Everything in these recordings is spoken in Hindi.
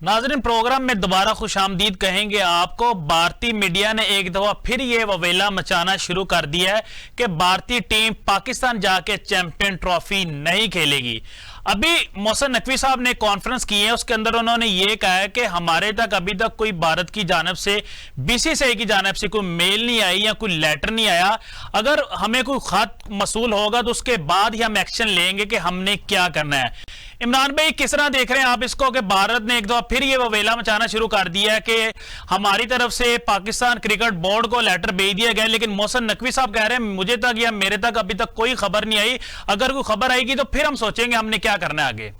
नाज़रीन, प्रोग्राम में दोबारा खुशामदीद कहेंगे आपको। भारतीय मीडिया ने एक दफा फिर ये ववेला मचाना शुरू कर दिया है कि भारतीय टीम पाकिस्तान जाके चैंपियन ट्रॉफी नहीं खेलेगी। अभी मोहसिन नकवी साहब ने कॉन्फ्रेंस की है, उसके अंदर उन्होंने ये कहा है कि हमारे तक अभी तक कोई भारत की जानिब से, बीसीसीआई की जानिब से कोई मेल नहीं आई या कोई लेटर नहीं आया। अगर हमें कोई खत मसूल होगा तो उसके बाद ही हम एक्शन लेंगे कि हमने क्या करना है। इमरान भाई, किस तरह देख रहे हैं आप इसको कि भारत ने एक दफा फिर ये ववेला मचाना शुरू कर दिया है कि हमारी तरफ से पाकिस्तान क्रिकेट बोर्ड को लेटर भेज दिया गया, लेकिन मोहसिन नकवी साहब कह रहे हैं मुझे तक या मेरे तक अभी तक कोई खबर नहीं आई। अगर कोई खबर आएगी तो फिर हम सोचेंगे हमने क्या करना है आगे।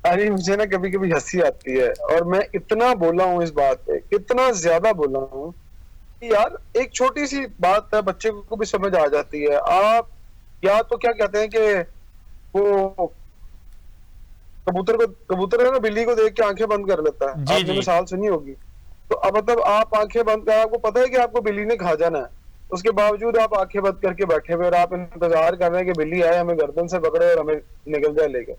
अरे मुझे ना कभी कभी हंसी आती है, और मैं इतना बोला हूँ इस बात पे, इतना ज्यादा बोला हूँ कि यार एक छोटी सी बात है, बच्चे को भी समझ आ जाती है। आप या तो क्या कहते हैं कि वो कबूतर है ना, बिल्ली को देख के आंखें बंद कर लेता है। आपने मिसाल सुनी होगी। तो अब मतलब आप आंखें बंद कर, आपको पता है कि आपको बिल्ली ने खा जाना है, उसके बावजूद आप आंखें बंद करके बैठे हुए और आप इंतजार कर रहे हैं कि बिल्ली आए, हमें गर्दन से पकड़े और हमें निकल जाए लेके।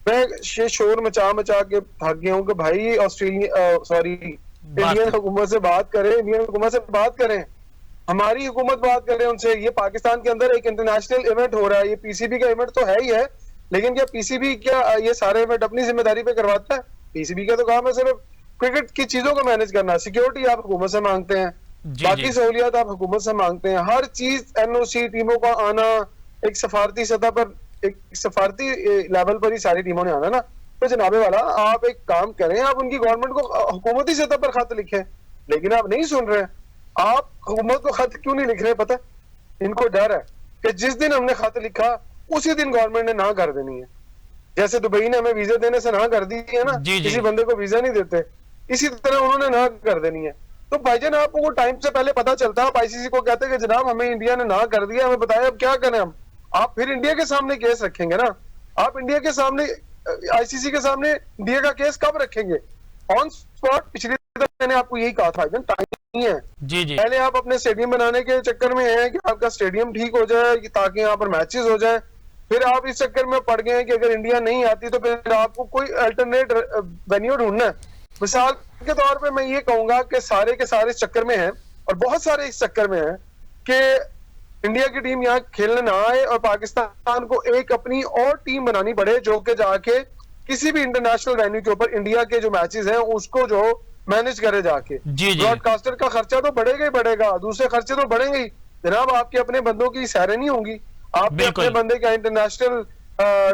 मैं ये शोर मचा मचा के थक गया हूँ कि भाई इंडियन हुकूमत से बात करें, इंडियन हुकूमत से बात करें, हमारी हुकूमत बात करें उनसे। ये पाकिस्तान के अंदर एक इंटरनेशनल इवेंट हो रहा है, ये पीसीबी का इवेंट तो है ही है, लेकिन क्या पीसीबी क्या ये सारे इवेंट अपनी जिम्मेदारी पे करवाता है? पीसीबी का तो काम है सिर्फ क्रिकेट की चीजों को मैनेज करना। सिक्योरिटी आप हुकूमत से मांगते हैं, बाकी सहूलियात आप हुकूमत से मांगते हैं, हर चीज एनओसी टीमों का आना, एक सफारती सतह पर, एक सफारती लेवल पर ही सारी टीमों ने आना ना। तो जनाबे वाला, आप एक काम करें, आप उनकी गवर्नमेंट को हुकूमती सतह पर खत लिखें, लेकिन आप नहीं सुन रहे। आप हुकूमत को खत क्यों नहीं लिख रहे? पता इनको डर है कि जिस दिन हमने खत लिखा उसी दिन गवर्नमेंट ने ना कर देनी है। जैसे दुबई ने हमें वीजा देने से ना कर दी है ना, किसी बंदे को वीजा नहीं देते, इसी तरह उन्होंने ना कर देनी है। तो भाईजान, आपको वो टाइम से पहले पता चलता, आप आईसीसी को कहते कि जनाब हमें इंडिया ने ना कर दिया, हमें बताया अब क्या करें हम। आप फिर इंडिया के सामने केस रखेंगे ना, आप इंडिया के सामने, आईसीसी के सामने इंडिया का केस कब रखेंगे? On spot. पिछली दफा मैंने आपको यही कहा था, टाइम नहीं है। जी। पहले आप अपने स्टेडियम बनाने के चक्कर में हैं कि आपका स्टेडियम ठीक हो जाए ताकि यहाँ पर मैचेस हो जाए, फिर आप इस चक्कर में पड़ गए हैं कि अगर इंडिया नहीं आती तो फिर आपको कोई अल्टरनेट वेन्यू ढूंढना है। मिसाल के तौर पे मैं ये कहूंगा कि सारे के सारे इस चक्कर में हैं, और बहुत सारे इस चक्कर में हैं कि इंडिया की टीम यहाँ खेलने ना आए और पाकिस्तान को एक अपनी और टीम बनानी पड़े जो कि जाके किसी भी इंटरनेशनल वेन्यू के ऊपर इंडिया के जो मैचेस हैं उसको जो मैनेज करे जाके। ब्रॉडकास्टर का खर्चा तो बढ़ेगा ही बढ़ेगा, दूसरे खर्चे तो बढ़ेंगे ही जनाब। आपके अपने बंदों की सैरें नहीं होंगी, आप अपने बंदे का इंटरनेशनल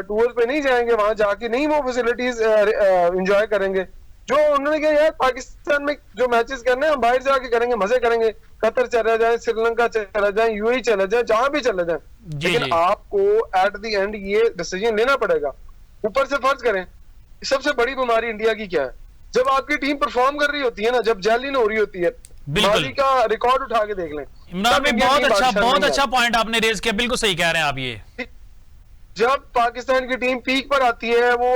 टूर पे नहीं जाएंगे, वहां जाके नहीं वो फैसिलिटीज एंजॉय करेंगे जो उन्होंने कहा। यार पाकिस्तान में जो मैचेस करने हैं हम बाहर जाके करेंगे, मजे करेंगे, कतर चला जाए, श्रीलंका चला जाए, यूएई चला जाए, जहां भी चले जाए, लेकिन आपको एट द एंड ये डिसीजन लेना पड़ेगा। ऊपर से फर्ज करें, सबसे बड़ी बीमारी इंडिया की क्या है? जब आपकी टीम परफॉर्म कर रही होती है ना, जब जेलिन हो रही होती है, माली का रिकॉर्ड उठा के देख लें। बहुत अच्छा पॉइंट आपने रेज किया, बिल्कुल सही कह रहे हैं आप। ये जब पाकिस्तान की टीम पीक पर आती है, वो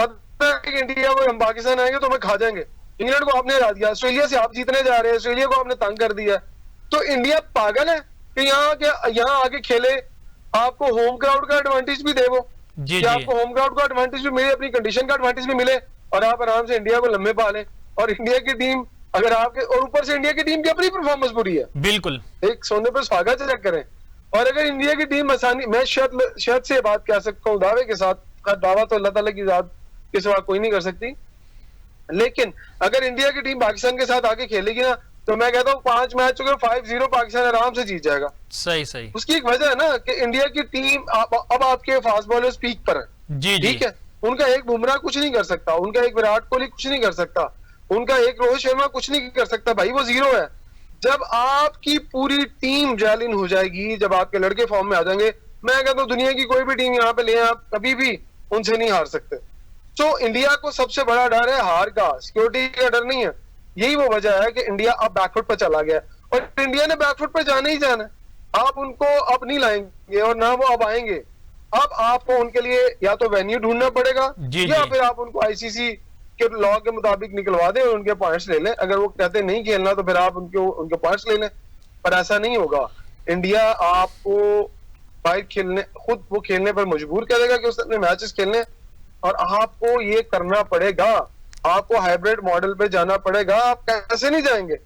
पता है कि इंडिया को हम पाकिस्तान आएंगे तो हमें खा जाएंगे। इंग्लैंड को आपने हरा दिया, ऑस्ट्रेलिया से आप जीतने जा रहे हैं, ऑस्ट्रेलिया को आपने तंग कर दिया। तो इंडिया पागल है कि यहाँ आके खेले, आपको होम क्राउड का एडवांटेज भी दे, वो आपको होम क्राउड का एडवांटेज भी मिले, अपनी कंडीशन का एडवांटेज भी मिले, और आप आराम से इंडिया को लम्बे पा लें। और इंडिया की टीम अगर आपके, और ऊपर से इंडिया की टीम की अपनी परफॉर्मेंस बुरी है, बिल्कुल एक सोने पर सुहागा चेक करें। और अगर इंडिया की टीम आसानी, मैं शायद से बात कह सकता हूँ दावे के साथ, दावा तो अल्लाह ताला की जात के सिवा कोई नहीं कर सकती, लेकिन अगर इंडिया की टीम पाकिस्तान के साथ आके खेलेगी ना, तो मैं कहता हूँ 5 मैच 5-0 पाकिस्तान आराम से जीत जाएगा। सही। उसकी एक वजह है ना कि इंडिया की टीम अब आपके फास्ट बॉलर्स पीक पर है, ठीक है। उनका एक बुमराह कुछ नहीं कर सकता, उनका एक विराट कोहली कुछ नहीं कर सकता, उनका एक रोहित शर्मा कुछ नहीं कर सकता, भाई वो जीरो है। जब आपकी पूरी टीम जेलिन हो जाएगी, जब आपके लड़के फॉर्म में आ जाएंगे, मैं कहता हूँ दुनिया की कोई भी टीम यहाँ पे ले, आप कभी भी उनसे नहीं हार सकते। तो इंडिया को सबसे बड़ा डर है हार का, सिक्योरिटी का डर नहीं है। यही वो वजह है कि इंडिया अब बैकफुट पर चला गया, और इंडिया ने बैकफुट पर जाना ही जाना है। आप उनको अब नहीं लाएंगे और ना वो अब आएंगे। अब आपको उनके लिए या तो वेन्यू ढूंढना पड़ेगा, या फिर आप उनको आईसीसी के लॉ के मुताबिक निकलवा दें और उनके पॉइंट्स ले लें। अगर वो कहते नहीं खेलना तो फिर आप उनके पॉइंट्स ले लें, पर ऐसा नहीं होगा। इंडिया आपको बाहर खेलने, खुद वो खेलने पर मजबूर करेगा कि उसने मैचेस खेलने, और आपको ये करना पड़ेगा, आपको हाइब्रिड मॉडल पे जाना पड़ेगा। आप कैसे नहीं जाएंगे?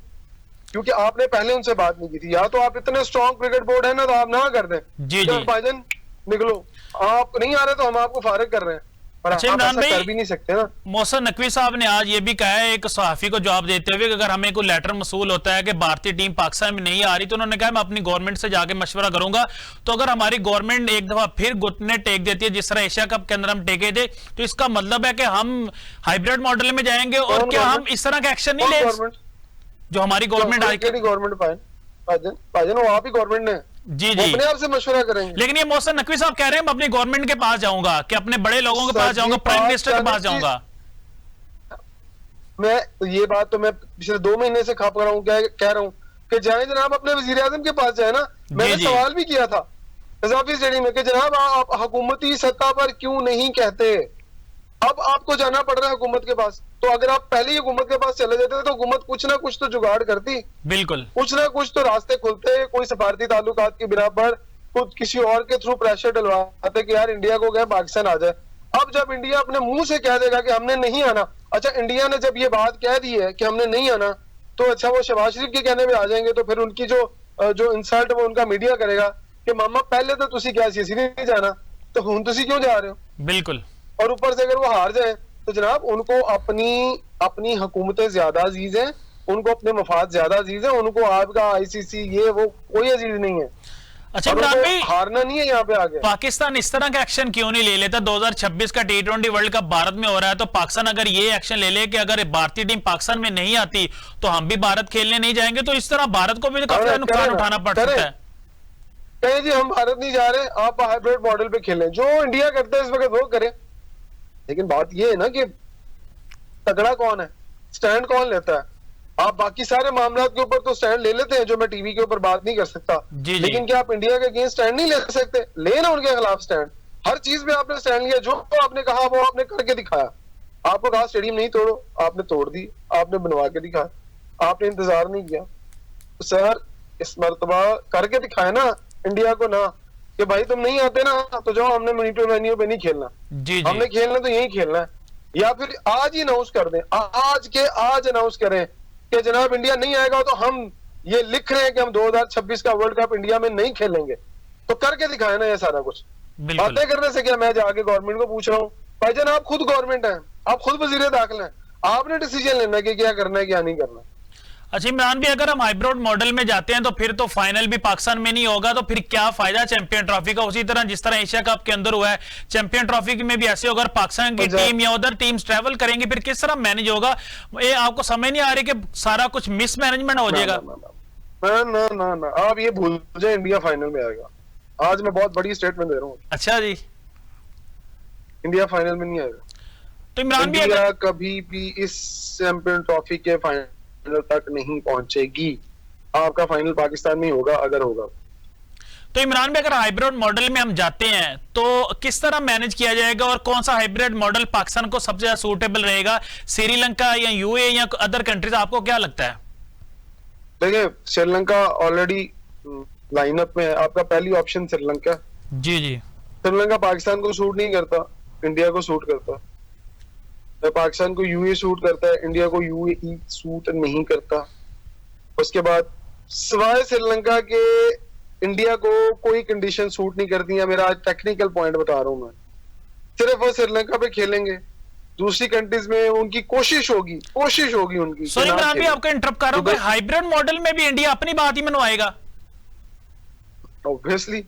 क्योंकि आपने पहले उनसे बात नहीं की थी। या तो आप इतने स्ट्रॉन्ग क्रिकेट बोर्ड है ना, तो आप ना कर दें जी जी। भाईजान निकलो, आप नहीं आ रहे तो हम आपको फारिग कर रहे हैं, पर अच्छा आप इमरान ऐसा कर भाई, भी नहीं सकते ना। मोहसिन नकवी साहब ने आज ये भी कहा है एक सहाफी को जवाब देते हुए कि अगर हमें कोई लेटर मसूल होता है कि भारतीय टीम पाकिस्तान में नहीं आ रही, तो उन्होंने कहा मैं अपनी गवर्नमेंट से जाके मशवरा करूंगा। तो अगर हमारी गवर्नमेंट एक दफा फिर घुटने टेक देती है जिस तरह एशिया कप के अंदर हम टेके थे, तो इसका मतलब है कि हम हाइब्रिड मॉडल में जाएंगे। और क्या हम इस तरह का एक्शन नहीं ले जो हमारी गवर्नमेंट आई? गवर्नमेंट भाईजान वो आप ही गवर्नमेंट ने जी जी, अपने आप से मशवरा करेंगे। लेकिन ये मोहसिन नकवी साहब कह रहे हैं मैं अपनी गवर्नमेंट के पास जाऊंगा, कि अपने बड़े लोगों के पास जाऊंगा, प्राइम मिनिस्टर के पास जाऊंगा। मैं ये बात तो मैं पिछले 2 महीने से खप रहा हूँ, कह रहा हूँ कि जाए जनाब अपने वजीर आजम के पास जाए ना। मैंने सवाल भी किया था कज़ाफी स्टेडियम में कि जनाब आप हुकूमती सत्ता पर क्यों नहीं कहते? अब आपको जाना पड़ रहा है हुकूमत के पास। तो अगर आप पहले ही हुकूमत के पास चले जाते तो हुकूमत कुछ ना कुछ तो जुगाड़ करती, बिल्कुल कुछ ना कुछ तो रास्ते खुलते, कोई सफारती ताल्लुकात की बिना पर खुद किसी और के थ्रू प्रेशर डलवाते कि यार इंडिया को गए पाकिस्तान आ जाए। अब जब इंडिया अपने मुंह से कह देगा कि हमने नहीं आना, अच्छा इंडिया ने जब ये बात कह दी है कि हमने नहीं आना, तो अच्छा वो शहबाज शरीफ के कहने में आ जाएंगे, तो फिर उनकी जो इंसल्ट वो उनका मीडिया करेगा कि मामा पहले तो तुसी क्या सी नहीं जाना, तो हुन तुसी क्यों जा रहे हो? बिल्कुल। और ऊपर से अगर वो हार जाए तो जनाब उनको अपनी हुकूमतें ज्यादा अजीज हैं, उनको अपने मफाद ज्यादा अजीज है, उनको आपका आईसीसी ये वो कोई अजीज नहीं है। अच्छा इमरान भाई, हारना नहीं है यहाँ पे आगे। पाकिस्तान इस तरह का एक्शन क्यों नहीं ले लेता? 2026 का T20 वर्ल्ड कप भारत में हो रहा है, तो पाकिस्तान अगर ये एक्शन ले ले कि अगर भारतीय टीम पाकिस्तान में नहीं आती तो हम भी भारत खेलने नहीं जाएंगे, तो इस तरह भारत को भी काफी नुकसान उठाना पड़ सकता है। कहे जी हम भारत नहीं जा रहे, आप हाइब्रिड मॉडल पे खेलें, जो इंडिया करता है इस वक्त वो करे। लेकिन बात ये है ना कि तगड़ा कौन है, स्टैंड कौन लेता है? आप बाकी सारे मामला के ऊपर तो स्टैंड ले लेते हैं जो मैं टीवी के ऊपर बात नहीं कर सकता, लेकिन क्या आप इंडिया के अगेंस्ट स्टैंड नहीं ले सकते? लेना उनके खिलाफ स्टैंड, हर चीज में आपने स्टैंड लिया, जो आपने कहा वो आपने करके दिखाया। आपको कहा स्टेडियम नहीं तोड़ो, आपने तोड़ दी, आपने बनवा के दिखाया, आपने इंतजार नहीं किया। तो सर इस मरतबा करके दिखाया ना इंडिया को ना कि भाई तुम नहीं आते ना तो जाओ, हमने मीटर वेन्यू पे नहीं खेलना, हमने खेलना तो यही खेलना है। या फिर आज ही अनाउंस कर दें, आज अनाउंस करें कि जनाब इंडिया नहीं आएगा तो हम ये लिख रहे हैं कि हम 2026 का वर्ल्ड कप इंडिया में नहीं खेलेंगे। तो करके दिखाए ना ये सारा कुछ। बातें करने से क्या, मैं जाके गवर्नमेंट को पूछ रहा हूँ, भाईजान आप खुद गवर्नमेंट है, आप खुद वजीर दाखिला है, आपने डिसीजन लेना है कि क्या करना है क्या नहीं करना। अच्छा इमरान भी, अगर हम हाइब्रिड मॉडल में जाते हैं तो फिर तो फाइनल भी पाकिस्तान में नहीं होगा, तो फिर क्या फायदा चैंपियन ट्रॉफी का? उसी तरह जिस तरह एशिया कप के अंदर हुआ है, चैंपियन ट्रॉफी में भी ऐसे होगा, पाकिस्तान की टीम या उधर टीम्स ट्रैवल करेंगे, फिर किस तरह मैनेज होगा? ये आपको समझ नहीं आ रही कि सारा कुछ मिसमैनेजमेंट हो जाएगा? ना ना ना, आप ये भूल जाए इंडिया फाइनल में आएगा। आज मैं बहुत बड़ी स्टेटमेंट दे रहा हूँ। अच्छा जी, इंडिया फाइनल में नहीं आएगा। तो इमरान भी इंडिया कभी भी इस चैंपियन ट्रॉफी के फाइनल तक नहीं पहुंचेगी। आपका फाइनल पाकिस्तान में होगा अगर होगा। तो इमरान भी, अगर हाइब्रिड मॉडल में हम जाते हैं तो किस तरह मैनेज किया जाएगा, और कौन सा हाइब्रिड मॉडल पाकिस्तान को सबसे ज्यादा सूटेबल रहेगा? श्रीलंका या यूए या अदर कंट्रीज, आपको क्या लगता है? देखिए श्रीलंका ऑलरेडी लाइनअप में है, आपका पहली ऑप्शन श्रीलंका। जी जी, श्रीलंका पाकिस्तान को सूट नहीं करता, इंडिया को सूट करता है। पाकिस्तान को यूए सूट करता है, इंडिया को यूएई सूट नहीं करता। उसके बाद सिवाय श्रीलंका के इंडिया को कोई कंडीशन सूट नहीं करती है। मेरा आज टेक्निकल पॉइंट बता रहा हूं मैं, सिर्फ वो श्रीलंका पे खेलेंगे, दूसरी कंट्रीज में उनकी कोशिश होगी उनकी। सॉरी इमरान भी, आपको इंटरप्ट कर रहा हूं, हाइब्रिड मॉडल में भी इंडिया अपनी बात ही मनवाएगा ऑब्वियसली,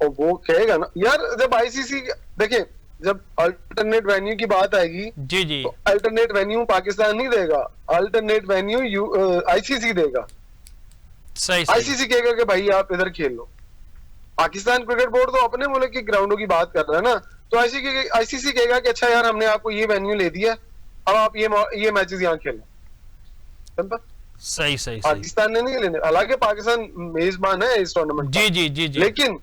और वो कहेगा ना यार, जब आईसीसी देखिए जब अल्टरनेट वेन्यू की बात आएगी जी जी, तो अल्टरनेट वेन्यू पाकिस्तान नहीं देगा, अल्टरनेट वेन्यू आईसीसी देगा। सही आईसीसी कहेगा कि भाई आप इधर खेल लो। पाकिस्तान क्रिकेट बोर्ड तो अपने मुल्क की ग्राउंडों की बात कर रहा है ना, तो आईसीसी कहेगा कि अच्छा यार हमने आपको ये वेन्यू ले दिया, अब आप ये मैचेस यहाँ खेलो। सही पाकिस्तान ने नहीं लेने, हालांकि पाकिस्तान मेजबान है इस टूर्नामेंट जी जी जी जी, लेकिन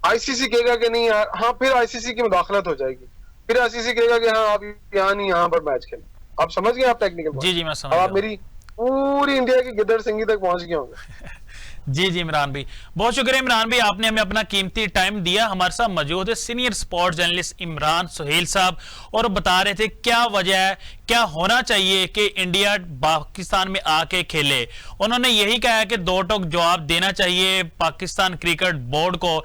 आईसीसी कहेगा कि नहीं यार, हाँ फिर आईसीसी की मुदाखलत हो जाएगी, फिर आईसीसी कहेगा कि हाँ आप यहाँ नहीं यहाँ पर मैच खेलें। आप समझ गए? आप टेक्निकल जी जी मैं समझ आप मेरी पूरी इंडिया की गिदड़ सिंगी तक पहुंच गए होंगे। जी जी इमरान भाई, बहुत शुक्रिया इमरान भाई, आपने हमें अपना कीमती टाइम दिया। हमारे साथ मौजूद है senior sports journalist Imran Suhel साहब, और बता रहे थे क्या वजह है, क्या होना चाहिए कि इंडिया पाकिस्तान में आके खेले। उन्होंने यही कहा है कि दो टोक जवाब देना चाहिए पाकिस्तान क्रिकेट बोर्ड को।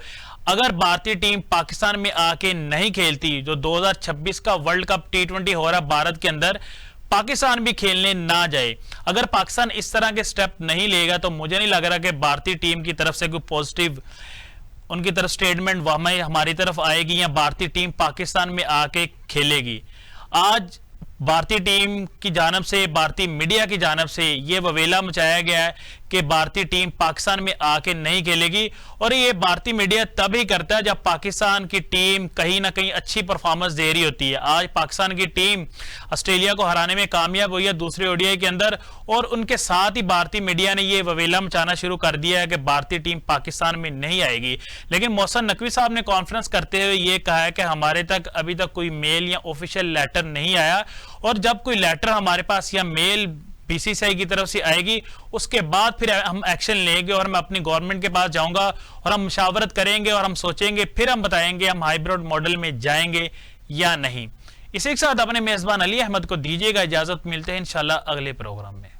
अगर भारतीय टीम पाकिस्तान में आके नहीं खेलती, जो 2026 का वर्ल्ड कप T20 हो रहा भारत के अंदर, पाकिस्तान भी खेलने ना जाए, अगर पाकिस्तान इस तरह के स्टेप नहीं लेगा तो मुझे नहीं लग रहा कि भारतीय टीम की तरफ से कोई पॉजिटिव उनकी तरफ स्टेटमेंट हमारी तरफ आएगी या भारतीय टीम पाकिस्तान में आके खेलेगी। आज भारतीय टीम की जानब से, भारतीय मीडिया की जानब से यह ववेला मचाया गया है कि भारतीय टीम पाकिस्तान में आके नहीं खेलेगी, और ये भारतीय मीडिया तभी करता है जब पाकिस्तान की टीम कहीं ना कहीं अच्छी परफॉर्मेंस दे रही होती है। आज पाकिस्तान की टीम ऑस्ट्रेलिया को हराने में कामयाब हुई है दूसरे ओडीआई के अंदर, और उनके साथ ही भारतीय मीडिया ने यह ववेला मचाना शुरू कर दिया है कि भारतीय टीम पाकिस्तान में नहीं आएगी। लेकिन मोहसिन नकवी साहब ने कॉन्फ्रेंस करते हुए यह कहा है कि हमारे तक अभी तक कोई मेल या ऑफिशियल लेटर नहीं आया, और जब कोई लेटर हमारे पास या मेल बीसीसीआई की तरफ से आएगी उसके बाद फिर हम एक्शन लेंगे, और मैं अपनी गवर्नमेंट के पास जाऊंगा और हम मशावरत करेंगे और हम सोचेंगे, फिर हम बताएंगे हम हाइब्रिड मॉडल में जाएंगे या नहीं। इसी के साथ अपने मेजबान अली अहमद को दीजिएगा इजाजत, मिलते हैं इंशाल्लाह अगले प्रोग्राम में।